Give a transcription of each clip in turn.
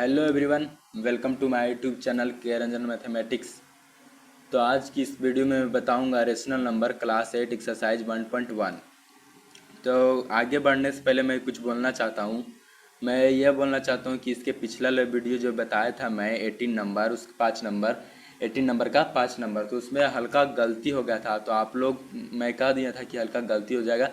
Hello everyone, welcome to my YouTube channel K Ranjan mathematics. तो आज की इस वीडियो में मैं बताऊंगा रेशनल नंबर क्लास 8 एक्सरसाइज 1.1। तो आगे बढ़ने से पहले मैं कुछ बोलना चाहता हूं। मैं यह बोलना चाहता हूं कि इसके पिछला वीडियो जो बताया था मैं 18 नंबर उसका 5 नंबर 18 नंबर का 5 नंबर, तो उसमें हल्का गलती हो गया था। तो आप लोग, मैं कह दिया था कि हल्का गलती हो जाएगा।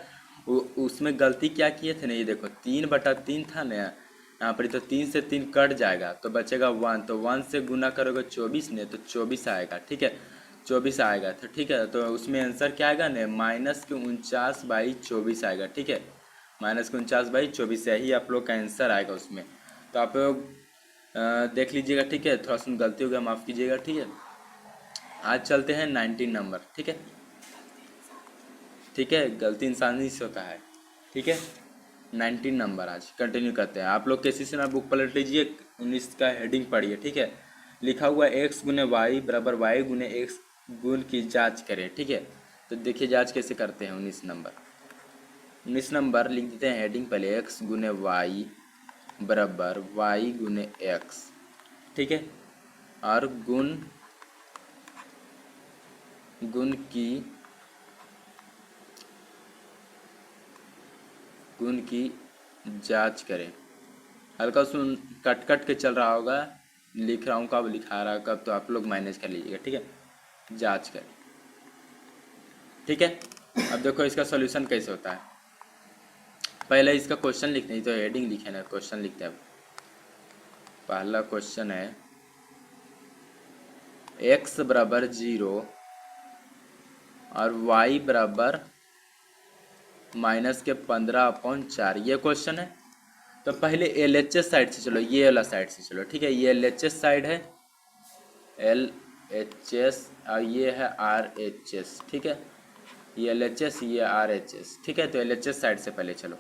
उसमें गलती क्या किए थे ना, ये देखो 3/3 था ना यहाँ पर, तो 3 से 3 कट जाएगा तो बचेगा 1। तो 1 से गुना करोगे 24 ने, तो 24 आएगा। ठीक है, 24 आएगा। तो ठीक है, तो उसमें आंसर क्या आएगा ना, -49/24 आएगा। ठीक है, -49/24 यही आप लोग का आंसर आएगा उसमें। तो आप लोग देख लीजिएगा। ठीक है, थोड़ा सा गलती हो गया, माफ़ कीजिएगा। ठीक है, आज चलते हैं 19 नंबर। ठीक है, ठीक है, गलती इंसानी से होता है। ठीक है, 19 नंबर आज कंटिन्यू करते हैं। आप लोग कैसी से ना बुक पलट लीजिए, 19 का हेडिंग पढ़िए। ठीक है, लिखा हुआ x गुने वाई बराबर वाई गुने एक्स गुण की जांच करें। ठीक है, तो देखिए जांच कैसे करते हैं। 19 नंबर लिख देते हैं हेडिंग पहले, x गुने वाई बराबर वाई गुने एक्स। ठीक है, और गुण गुण की गुण की जांच करें। हल्का सुन कट कट के चल रहा होगा, लिख रहा हूँ कब, लिखा रहा कब, तो आप लोग मैनेज कर लीजिएगा। ठीक है, जांच करें। ठीक है, अब देखो इसका सॉल्यूशन कैसे होता है। पहले इसका क्वेश्चन लिखते हैं, तो हेडिंग लिखे ना, क्वेश्चन लिखते हैं। पहला क्वेश्चन है x बराबर 0 और y बराबर -15/4, ये क्वेश्चन है। तो पहले LHS साइड से चलो, ये वाला साइड से चलो। ठीक है, ये LHS साइड है, LHS, और ये है RHS। ठीक है, ये LHS, ये RHS। ठीक है, तो LHS साइड से पहले चलो।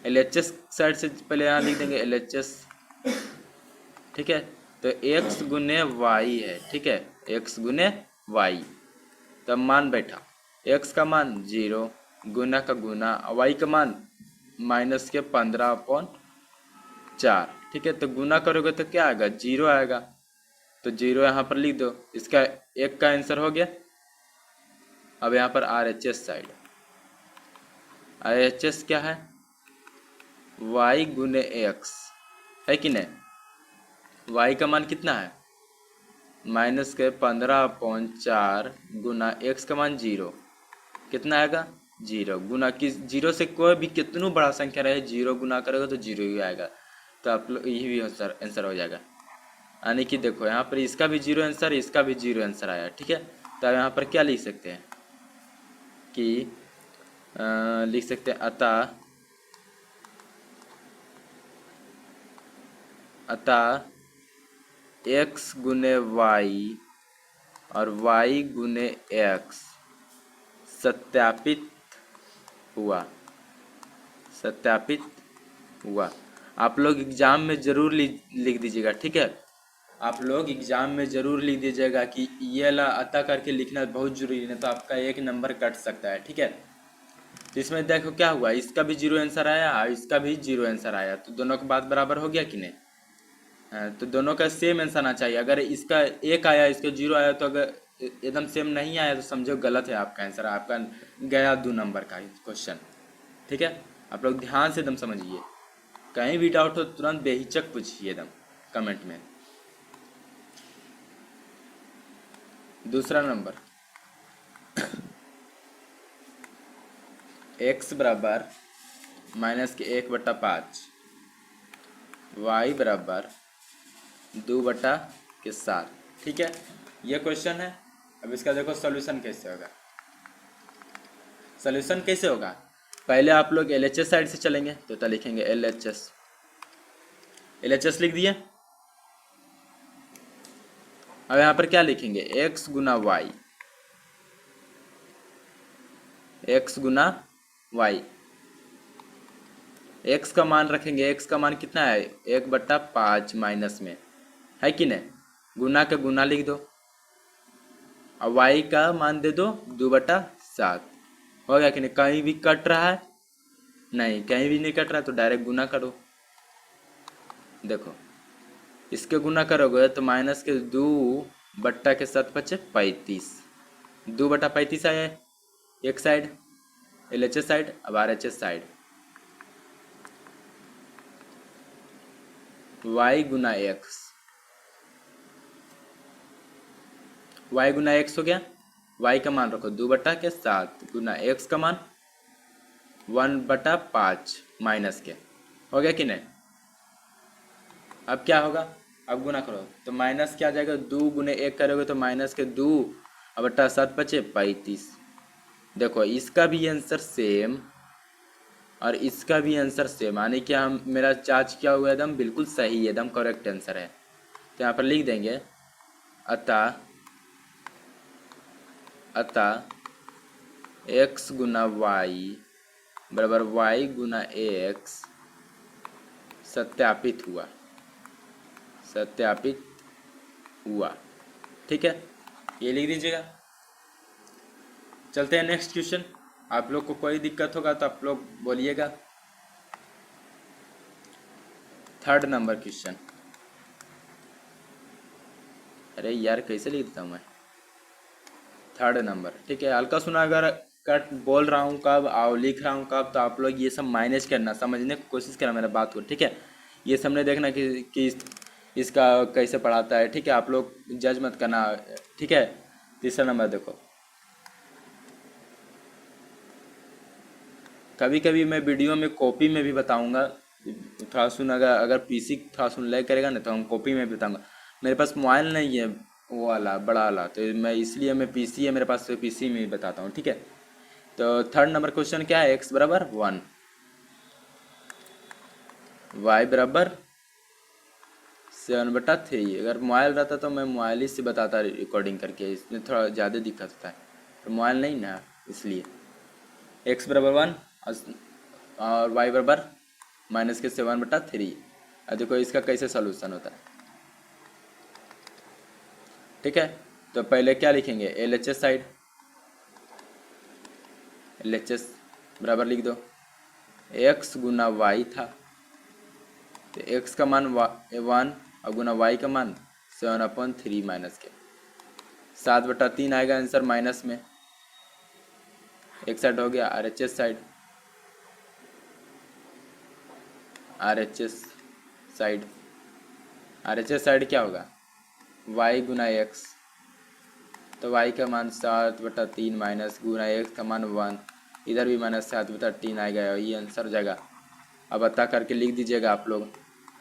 LHS साइड से पहले यहाँ लिख देंगे LHS। ठीक है, तो x गुने वाई है। ठीक है, x गुने वाई, तब मान बैठा, x का मान 0, गुना का गुना, y का मान -15/4। ठीक है, तो गुना करोगे तो क्या आएगा, 0 आएगा। तो 0 यहाँ पर लिख दो, इसका एक का आंसर हो गया। अब यहाँ पर RHS साइड, RHS क्या है, y गुने एक्स है कि नहीं। y का मान कितना है, -15/4 गुना x का मान 0, कितना आएगा 0। गुना की 0 से कोई भी कितनों बड़ा संख्या रहे, 0 गुना करोगे तो 0 ही आएगा। तो आप लोग यही भी आंसर हो जाएगा। यानी कि देखो यहाँ पर इसका भी 0 आंसर, इसका भी 0 आंसर आया। ठीक है, तो यहाँ पर क्या लिख सकते हैं कि लिख सकते हैं अतः x गुने वाई और y गुने एक्स सत्यापित हुआ। आप लोग एग्जाम में जरूर लिख दीजिएगा। ठीक है, आप लोग एग्जाम में जरूर लिख दीजिएगा कि ये ला अतः करके लिखना बहुत जरूरी है, तो आपका 1 नंबर कट सकता है। ठीक है, तो इसमें देखो क्या हुआ, इसका भी 0 आंसर आया और इसका भी 0 आंसर आया, तो दोनों का बात बराबर हो गया कि नहीं। तो दोनों का सेम आंसर आना चाहिए। अगर इसका 1 आया, इसका 0 आया, तो अगर एकदम सेम नहीं आया तो समझो गलत है आपका आंसर, आपका गया 2 नंबर का क्वेश्चन। ठीक है, आप लोग ध्यान से एकदम समझिए, कहीं भी डाउट हो तुरंत बेहिचक पूछिए एकदम कमेंट में। दूसरा नंबर, x बराबर -1/5, y बराबर 2/7। ठीक है, ये क्वेश्चन है। अब इसका देखो सॉल्यूशन कैसे होगा। सॉल्यूशन कैसे होगा, पहले आप लोग LHS साइड से चलेंगे, तो लिखेंगे LHS लिख दिए। अब यहाँ पर क्या लिखेंगे, x गुना वाई, x गुना वाई, x का मान रखेंगे, x का मान कितना है 1/5 माइनस में, है कि नहीं, गुना का गुना लिख दो, और y का मान दे दो 2/7। हो गया कि नहीं, कहीं भी कट रहा है नहीं, कहीं भी नहीं कट रहा तो डायरेक्ट गुना करो। देखो, इसके गुना करोगे तो माइनस के 2/7 × 35, 2/35 आया है एक साइड, LHS साइड। अब RHS साइड, y गुना एक्स, y गुना एक्स हो गया। y का मान रखो 2/7 गुना x का मान 1/5 माइनस के, हो गया कि नहीं। अब क्या होगा, अब गुना करो तो माइनस क्या आ जाएगा, 2 गुने 1 करोगे तो माइनस के 2/7 × 35। देखो इसका भी आंसर सेम और इसका भी आंसर सेम, यानी कि हम मेरा चार्ज क्या हुआ, एकदम बिल्कुल सही, एकदम करेक्ट आंसर है। तो यहाँ पर लिख देंगे अतः x गुना y बराबर y गुना x सत्यापित हुआ। ठीक है, ये लिख दीजिएगा। चलते हैं नेक्स्ट क्वेश्चन। आप लोग को कोई दिक्कत होगा तो आप लोग बोलिएगा। 3rd number question. अरे यार कैसे लिख देता हूँ मैं। 3rd नंबर, ठीक है। हल्का सुना अगर कट बोल रहा हूँ कब और लिख रहा हूँ कब, तो आप लोग ये सब माइनस करना, समझने की कोशिश करना मेरा बात को, ठीक है। ये सब नहीं देखना कि इसका कैसे पढ़ाता है, ठीक है। आप लोग जज मत करना, ठीक है। 3रा नंबर देखो, कभी कभी मैं वीडियो में कॉपी में भी बताऊंगा। थोड़ा सुन, अगर पीसी थोड़ा सुन लैग करेगा ना तो हम कॉपी में भी बताऊंगा। मेरे पास मोबाइल नहीं है वो वाला बड़ा वाला, तो मैं इसलिए मैं पीसी है मेरे पास, तो पीसी में ही बताता हूँ, ठीक है। तो 3rd नंबर क्वेश्चन क्या है, x बराबर 1, y बराबर 7/3। अगर मोबाइल रहता तो मैं मोबाइल ही से बताता रिकॉर्डिंग करके, इसमें थोड़ा ज़्यादा दिक्कत होता है, तो मोबाइल नहीं ना इसलिए। x बराबर 1 और y बराबर माइनस के 7/3। अब देखो इसका कैसे सोल्यूशन होता है, ठीक है। तो पहले क्या लिखेंगे, LHS साइड, LHS बराबर लिख दो, x गुना y था तो x का मान 1 और गुना y का मान 7/3 माइनस के 7/3 आएगा आंसर माइनस में। एक साइड हो गया RHS side, RHS side, RHS side क्या होगा, y गुना x, तो y का मान 7/3 माइनस गुना x का मान 1, इधर भी माइनस 7/3 आएगा, ये आंसर हो जाएगा। अब अतः करके लिख दीजिएगा आप लोग,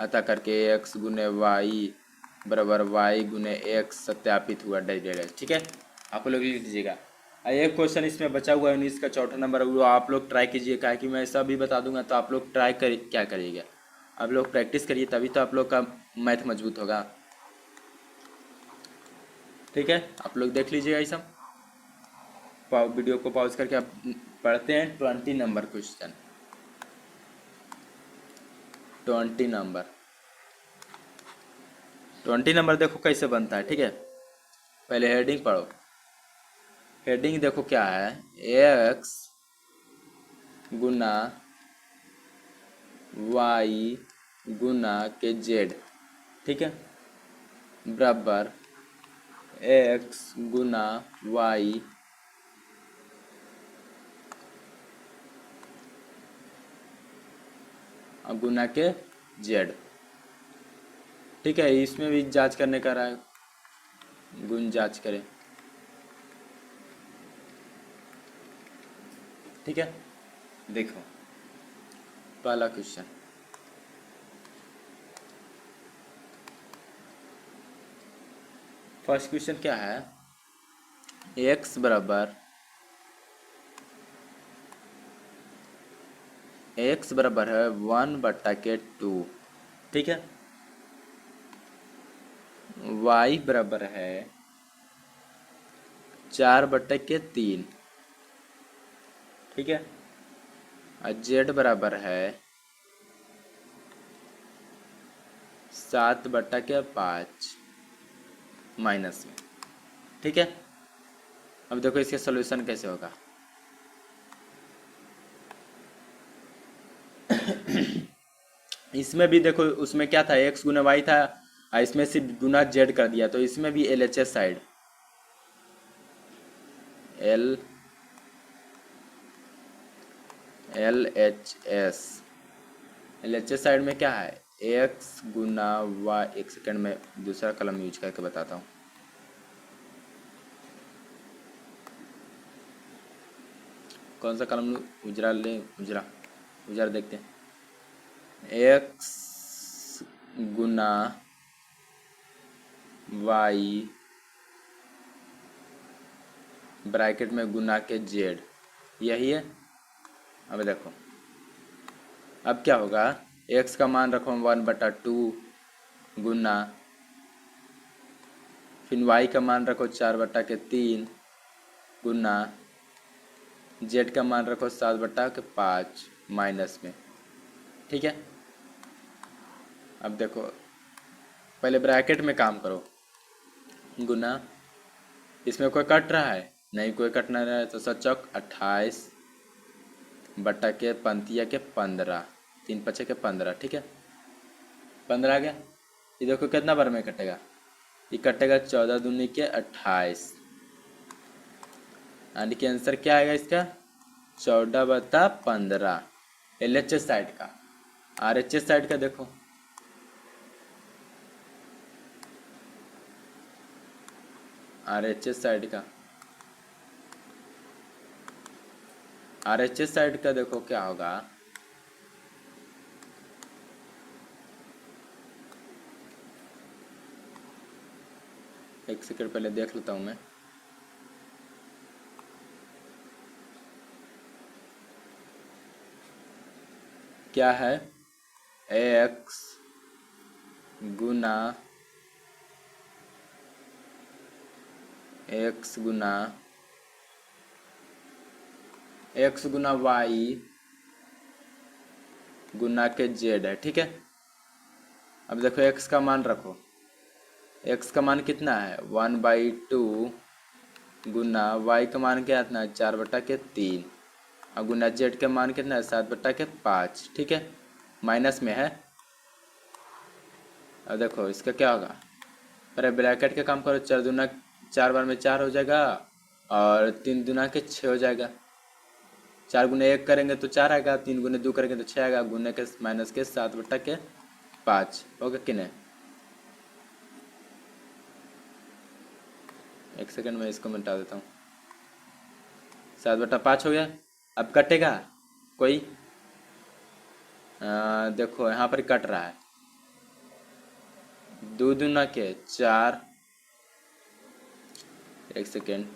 अतः करके x गुने y बराबर y गुने x सत्यापित हुआ डायरेक्ट, ठीक है। आप लोग लिख दीजिएगा। एक क्वेश्चन इसमें बचा हुआ है 19 का 4था नंबर, वो आप लोग ट्राई कीजिए, क्या कि मैं ऐसा भी बता दूंगा तो आप लोग ट्राई कर क्या करिएगा, आप लोग प्रैक्टिस करिए तभी तो आप लोग का मैथ मजबूत होगा, ठीक है। आप लोग देख लीजिएगा ये सब, वीडियो को पॉज करके आप पढ़ते हैं 20 नंबर क्वेश्चन। 20 नंबर, 20 नंबर देखो कैसे बनता है, ठीक है। पहले हेडिंग पढ़ो। हेडिंग देखो क्या है, x गुना y गुना के z, ठीक है, बराबर x गुना y गुना के z, ठीक है। इसमें भी जांच करने का रहा है, गुण जांच करें, ठीक है। देखो पहला क्वेश्चन, फर्स्ट क्वेश्चन क्या है, x बराबर है 1/2, ठीक है। y बराबर है 4/3, ठीक है। और z बराबर है 7/5 माइनस में, ठीक है। अब देखो इसके सोल्यूशन कैसे होगा। इसमें भी देखो, उसमें क्या था, एक्स गुना वाई था, इसमें सिर्फ गुना जेड कर दिया, तो इसमें भी L H S side, L L H S L H S side में क्या है, एक्स गुना वाई। एक सेकंड में दूसरा कलम यूज करके बताता हूँ। कौन सा कलम लूँ, उजरा ले, उजरा, उजरा देखते हैं। एक्स गुना वाई ब्रैकेट में गुना के जेड, यही है। अब देखो, अब क्या होगा, एक्स का मान रखो 1/2 गुना, फिर वाई का मान रखो 4/3 गुना, जेड का मान रखो 7/5 माइनस में, ठीक है। अब देखो, पहले ब्रैकेट में काम करो, गुना, इसमें कोई कट रहा है नहीं, कोई कट नहीं रहा है, तो 7×4 28 के 15, 3×5 के 15, ठीक है। 15 आ गया। ये देखो कितना बार में कटेगा, ये कटेगा 14×2 के 28, यानी कि आंसर क्या आएगा इसका, 14/15। एल एच एस साइड का। आर एच एस साइड का देखो, आर एच एस साइड का, आर एच एस साइड का देखो क्या होगा, एक सेकंड पहले देख लेता हूं मैं। क्या है, एक्स गुना एक्स गुना एक्स गुना वाई गुना के जेड है, ठीक है। अब देखो एक्स का मान रखो, एक्स का मान कितना है 1/2 गुना वाई का मान क्या है 4/3 और गुना जेड का मान कितना है 7/5, ठीक है, माइनस में है। अब देखो इसका क्या होगा, अरे ब्रैकेट का काम करो, 4×2 4 बार में 4 हो जाएगा और 3×2 के 6 हो जाएगा। 4×1 करेंगे तो 4 आएगा, 3×2 करेंगे तो 6 आएगा, गुने के माइनस के 7/5 होगा कि नहीं। एक सेकंड में इसको मिटा देता हूँ, 7/5 हो गया। अब कटेगा कोई, देखो यहाँ पर कट रहा है, 2×2 के 4, एक सेकेंड,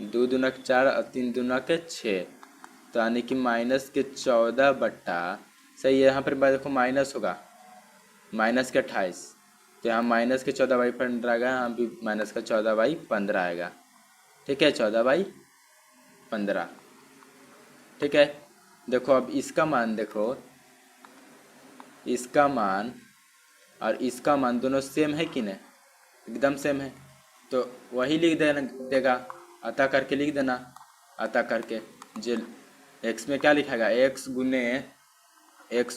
2×2 के 4 और 3×2 के 6, तो यानी कि माइनस के 14 सही है। यहाँ पर देखो माइनस होगा, माइनस के 28, तो यहाँ माइनस के 14/15 आएगा, यहाँ भी माइनस का 14/15 आएगा, ठीक है, 14/15, ठीक है। देखो अब इसका मान देखो, इसका मान और इसका मान दोनों सेम है कि नहीं, एकदम सेम है, तो वही लिख देगा, अतः करके लिख देना, अतः करके जो एक्स में क्या लिखाएगा, एक्स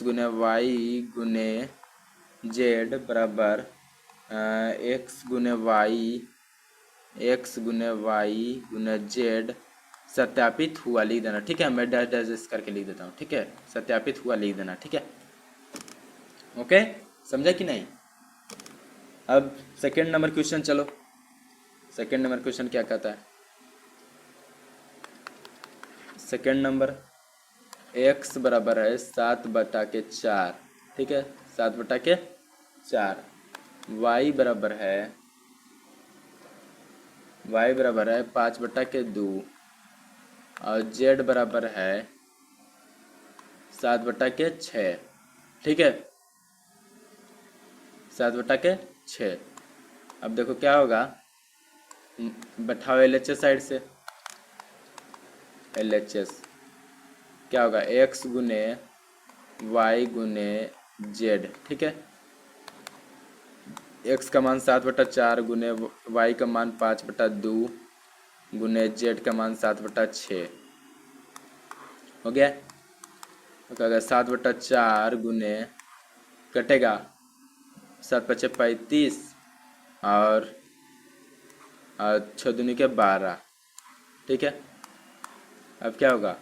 गुने वाई गुने जेड बराबर एक्स गुने वाई गुने जेड सत्यापित हुआ लिख देना, ठीक है। मैं डैश डैश करके लिख देता हूँ, ठीक है, सत्यापित हुआ लिख देना, ठीक है, ओके, समझा कि नहीं। अब सेकेंड नंबर क्वेश्चन चलो, सेकेंड नंबर क्वेश्चन क्या कहता है, सेकेंड नंबर, x बराबर है 7/4, ठीक है, 7/4, y बराबर है 5/2 और z बराबर है 7/6, ठीक है, 7/6। अब देखो क्या होगा, बैठाओ LHS साइड से, LHS क्या होगा, x गुने वाई गुने जेड, ठीक है, x का मान 7/4 गुने y का मान 5/2 गुने जेड का मान 7/6 हो गया। तो क्या होगा 7/4 गुने कटेगा 7×5 = 35 और 6×2 = 12। ठीक है, अब क्या होगा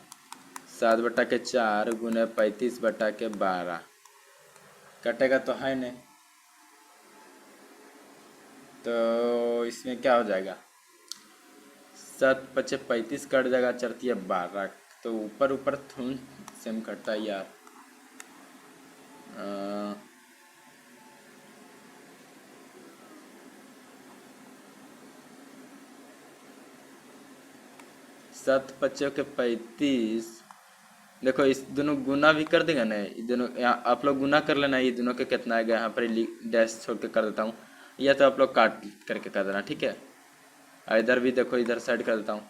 7/4 गुने 35/12 कटेगा तो है नहीं, तो इसमें क्या हो जाएगा 7×5 = 35 कट जाएगा, चढ़ती है 12, तो ऊपर ऊपर थोड़ा सेम कटता है यार। 7×5 = 35। देखो इस दोनों गुना भी कर देगा ना, ये दोनों यहाँ आप लोग गुना कर लेना, ये दोनों के कितना आएगा यहाँ पर डैश छोड़ के कर देता हूँ, या तो आप लोग काट करके कर देना। ठीक है, इधर भी देखो, इधर साइड कर देता हूँ।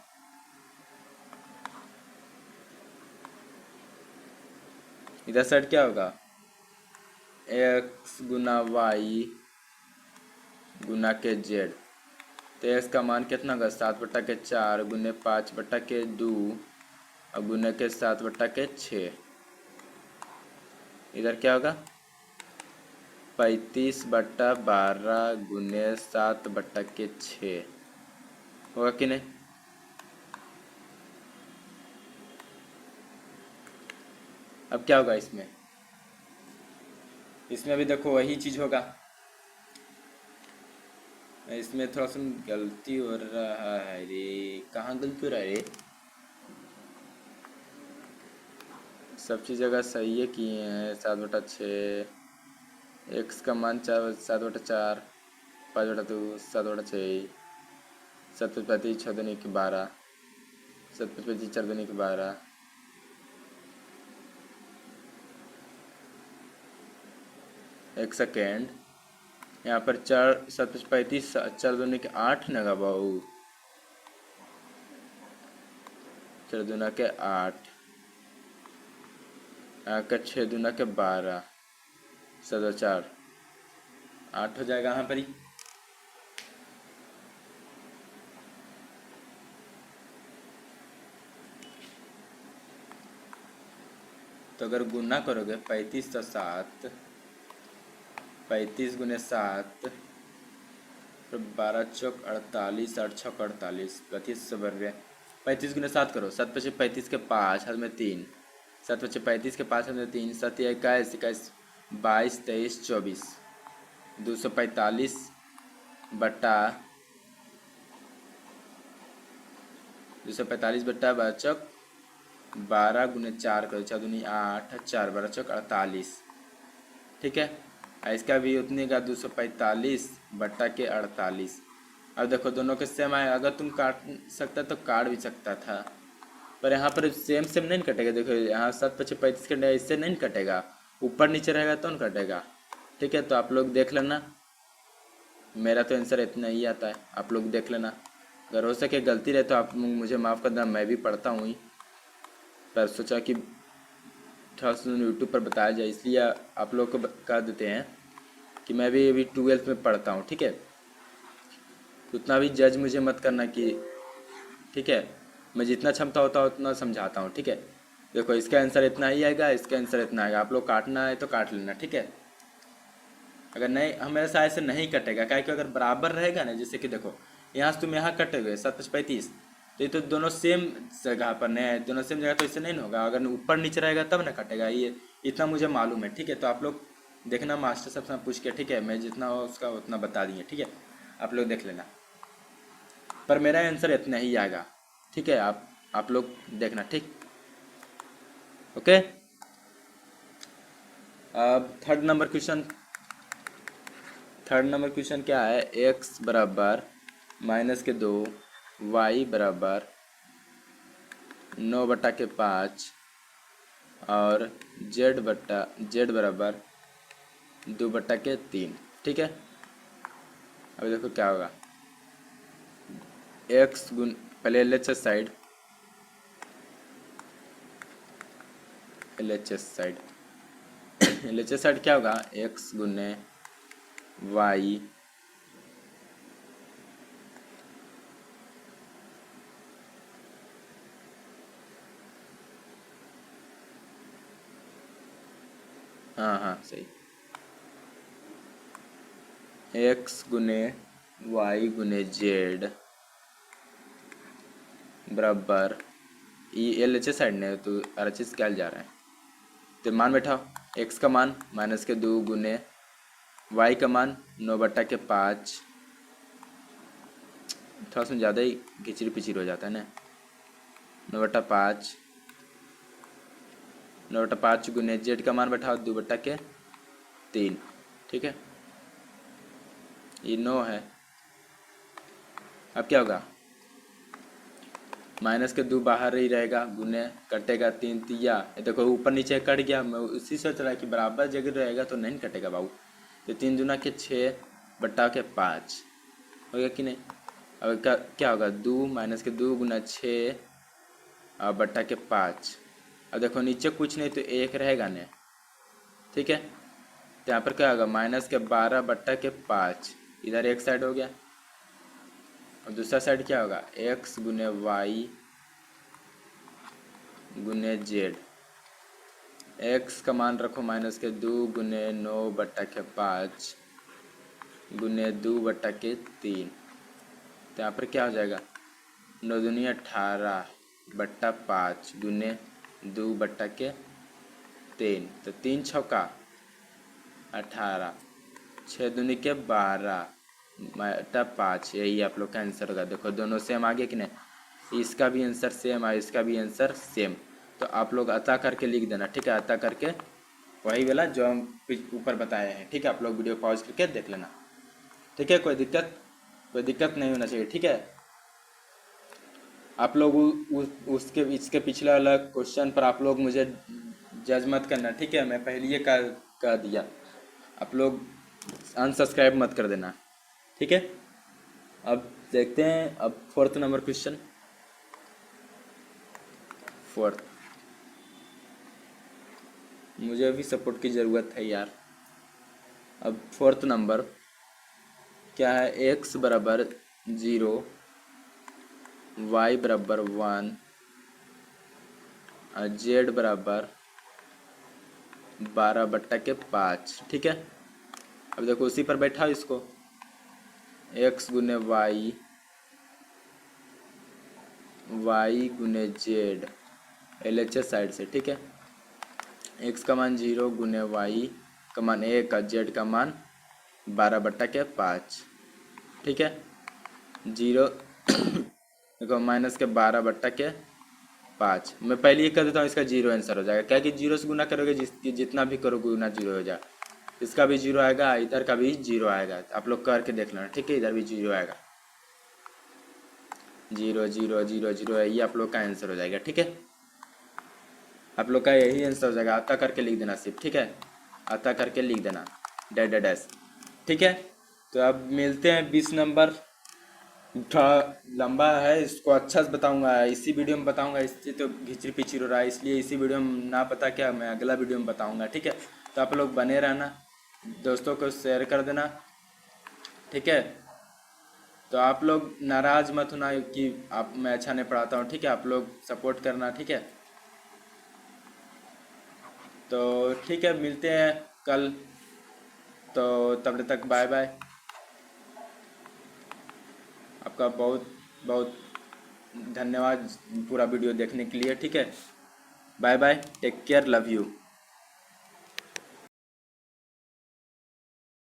इधर साइड क्या होगा x गुना y गुना के z, तो x का मान कितना होगा 7/4 गुने 5/2 और गुने के 7/6। इधर क्या होगा 35/12 गुने 7/6 होगा कि नहीं। अब क्या होगा इसमें भी देखो वही चीज होगा, इसमें थोड़ा सा गलती हो रहा है रे, कहाँ गलती हो रहा है रे, सब चीज़ जगह सही है किए हैं। 7/6 x का मान 7/4 5/2 7/6 7×5 = 6×2 = 12 7×5 = 4×2 = 12। एक सेकेंड, यहाँ पर 7×35 4×2 = 8 नगा बाबू, 4×2 = 8 यहाँ का 6×2 = 12 7/4 8 हो जाएगा यहाँ पर ही। तो अगर गुना करोगे 35 तो 7 35 गुने 7 फिर 12×4 = 48 8×6 = 48 32 35 गुने 7 करो, 7×5 = 5 हाथ में 3 7×5 = 5 हाथ में 3 7 × 21 21 22 23 24 245 बटा 12 गुने 4 करो, 4×2 = 8 4 12×4 = 48। ठीक है, इसका भी उतने का 245/48। अब देखो दोनों के सेम आए, अगर तुम काट सकता तो काट भी सकता था, पर यहाँ पर सेम सेम नहीं कटेगा। देखो यहाँ 7×35 कटेगा, इससे नहीं कटेगा, ऊपर नीचे रहेगा तो नहीं कटेगा। ठीक है, तो आप लोग देख लेना, मेरा तो आंसर इतना ही आता है, आप लोग देख लेना। अगर हो सके गलती रहे तो आप मुझे माफ़ कर देना, मैं भी पढ़ता हूँ ही, पर सोचा कि थोड़ा सा यूट्यूब पर बताया जाए, इसलिए आप लोग को कह देते हैं कि मैं भी अभी 12th में पढ़ता हूँ। ठीक है, उतना भी जज मुझे मत करना कि, ठीक है, मैं जितना क्षमता होता है उतना समझाता हूँ। ठीक है, देखो इसका आंसर इतना ही आएगा, इसका आंसर इतना आएगा, आप लोग काटना है तो काट लेना। ठीक है, अगर नहीं हमेशा ऐसे नहीं कटेगा, क्या कि अगर बराबर रहेगा ना, जैसे कि देखो यहाँ से तुम यहाँ कटे हुए 7×35, तो ये तो दोनों सेम जगह पर नहीं है, दोनों सेम जगह, तो इससे नहीं होगा, अगर ऊपर नीचे रहेगा तब ना कटेगा, ये इतना मुझे मालूम है। ठीक है, तो आप लोग देखना मास्टर साहब से पूछ के, ठीक है, मैं जितना हो उसका उतना बता दिए। ठीक है, आप लोग देख लेना, पर मेरा आंसर इतना ही आएगा। ठीक है, आप लोग देखना। ठीक, ओके। अब थर्ड नंबर क्वेश्चन क्या है, x बराबर -2 y बराबर 9/5 और z बराबर 2/3। ठीक है, अब देखो क्या होगा, x गुन पहले LHS साइड LHS साइड क्या होगा, x गुने y हाँ हाँ सही, एक्स गुने वाई गुने जेड बराबर ई एल एच साइड ने तो आर एच क्या जा रहा है। तो मान बैठाओ, एक्स का मान -2 गुने वाई का मान 9/5, थोड़ा सा ज़्यादा ही घिचरी पिचरी हो जाता है ना। 9/5, 9/5 गुने जेड का मान बैठाओ 2/3, ठीक है। ये 9 है। अब क्या होगा, -2 बाहर ही रहेगा, गुने कटेगा 3 तिया, ये देखो ऊपर नीचे कट गया। मैं उसी सोच रहा है कि बराबर जगह रहेगा तो नहीं कटेगा बाबू। तो 3 दूना के 6/5 हो गया कि नहीं। अब क्या होगा, 2 गुना 6/5। अब देखो नीचे कुछ नहीं तो 1 रहेगा ना, ठीक है। तो यहाँ पर क्या होगा, -12/5, इधर एक साइड हो गया। और दूसरा साइड क्या होगा, एक्स गुने वाई गुने जेड। एक्स का मान रखो -2 गुने 9/5 गुने 2/3। तो यहाँ पर क्या हो जाएगा, 9 दूनी 18/5 गुने 2/3। तो 3 छक्का 18, 6 दूनी के 12/5। यही आप लोग का आंसर होगा। देखो दोनों सेम आ गया कि नहीं, इसका भी आंसर सेम है, इसका भी आंसर सेम। तो आप लोग अता करके लिख देना, ठीक है। अता करके वही वाला जो हम ऊपर बताए हैं, ठीक है। आप लोग वीडियो पॉज करके देख लेना, ठीक है। कोई दिक्कत नहीं होना चाहिए, ठीक है। आप लोग उसके इसके पिछले वाला क्वेश्चन पर आप लोग मुझे जज मत करना, ठीक है। मैं पहले ही कह दिया, आप लोग अनसब्सक्राइब मत कर देना, ठीक है। अब देखते हैं अब 4th नंबर क्वेश्चन। 4th, मुझे भी सपोर्ट की ज़रूरत है यार। अब 4th नंबर क्या है, x बराबर 0, y बराबर 1 और z बराबर 12/5, ठीक है। अब देखो उसी पर बैठा इसको, x गुने वाई गुने जेड LHS साइड से, ठीक है। x का मान 0 गुने y का मान 1 और z का मान 12/5, ठीक है। 0 देखो -12/5। मैं पहले ही कर देता हूँ, इसका 0 आंसर हो जाएगा। क्या कि 0 से गुना करोगे जितना भी करोगे गुना 0 हो जाएगा। इसका भी 0 आएगा, इधर का भी 0 आएगा। आप लोग करके देख लेना, ठीक है। इधर भी 0 आएगा, 0 0 0 0, ये आप लोग का आंसर हो जाएगा, ठीक है। आप लोग का यही आंसर हो जाएगा। आता करके लिख देना सिर्फ, ठीक है। आता करके लिख देना डैश, ठीक है। तो अब मिलते हैं 20 नंबर। थोड़ा लंबा है, इसको अच्छा से बताऊंगा, इसी वीडियो में बताऊंगा। इससे तो घिचरी पिचरी हो रहा है, इसलिए इसी वीडियो में ना बता क्या मैं अगला वीडियो में बताऊंगा, ठीक है। तो आप लोग बने रहना, दोस्तों को शेयर कर देना, ठीक है। तो आप लोग नाराज़ मत होना कि आप मैं अच्छा नहीं पढ़ाता हूँ, ठीक है। आप लोग सपोर्ट करना, ठीक है। तो ठीक है, मिलते हैं कल। तो तब तक बाय बाय। आपका बहुत बहुत धन्यवाद पूरा वीडियो देखने के लिए, ठीक है। Bye bye, take care, love you.